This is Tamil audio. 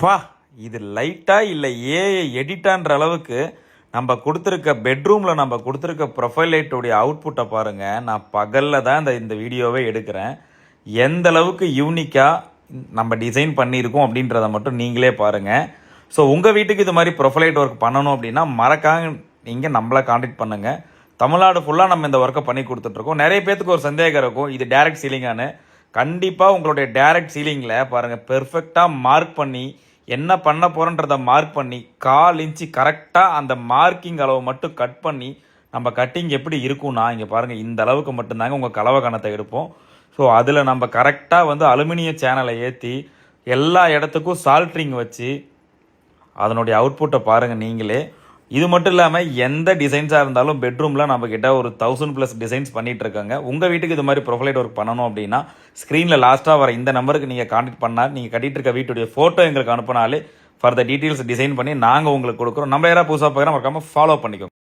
பா, இது லைட்டா இல்லை ஏஐ எடிட்டான்ற அளவுக்கு நம்ம கொடுத்துருக்க பெட்ரூமில் நம்ம கொடுத்துருக்க ப்ரொஃபைல் லைட்டுடைய அவுட்புட்டை பாருங்கள். நான் பகலில் தான் இந்த வீடியோவே எடுக்கிறேன். எந்த அளவுக்கு யூனிக்காக நம்ம டிசைன் பண்ணியிருக்கோம் அப்படின்றத மட்டும் நீங்களே பாருங்கள். ஸோ உங்கள் வீட்டுக்கு இது மாதிரி ப்ரொஃபைல் லைட் ஒர்க் பண்ணணும் அப்படின்னா மறக்காம நீங்கள் நம்மளை காண்டாக்ட் பண்ணுங்கள். தமிழ்நாடு ஃபுல்லாக நம்ம இந்த ஒர்க்கை பண்ணி கொடுத்துட்ருக்கோம். நிறைய பேத்துக்கு ஒரு சந்தேகம் இருக்கும், இது டேரக்ட் சீலிங்கானு. கண்டிப்பாக உங்களுடைய டேரக்ட் சீலிங்கில் பாருங்கள், பெர்ஃபெக்டாக மார்க் பண்ணி என்ன பண்ண போகிறோன்றதை மார்க் பண்ணி 1/4 இன்ச்சு கரெக்டாக அந்த மார்க்கிங் அளவு மட்டும் கட் பண்ணி நம்ம கட்டிங் எப்படி இருக்கும்னா இங்கே பாருங்கள், இந்த அளவுக்கு மட்டும்தாங்க உங்கள் கலவை கணத்தை எடுப்போம். ஸோ அதில் நம்ம கரெக்டாக அலுமினிய சேனலை ஏற்றி எல்லா இடத்துக்கும் சால்ட்ரிங் வச்சு அதனுடைய அவுட்புட்டை பாருங்கள் நீங்களே. இது மட்டும் இல்லாமல் எந்த டிசைன்ஸாக இருந்தாலும் பெட்ரூமில் நம்மக்கிட்ட ஒரு 1000+ டிசைன்ஸ் பண்ணிகிட்டு இருக்காங்க. உங்கள் வீட்டுக்கு இது மாதிரி ப்ரொஃபைல் ஒர்க் பண்ணணும் அப்படின்னா ஸ்க்ரீனில் லாஸ்ட்டாக வர இந்த நம்பருக்கு நீங்கள் கான்டாக்ட் பண்ணால் நீங்கள் கட்டிகிட்டு இருக்க வீட்டுடைய ஃபோட்டோ எங்களுக்கு அனுப்பினாலே ஃபர்தர் டீட்டெயில்ஸ் டிசைன் பண்ணி நாங்கள் உங்களுக்கு கொடுக்குறோம். நம்ம யாராவது புதுசாக பார்க்குறோம், மறக்காமல் ஃபாலோ பண்ணிக்கோங்க.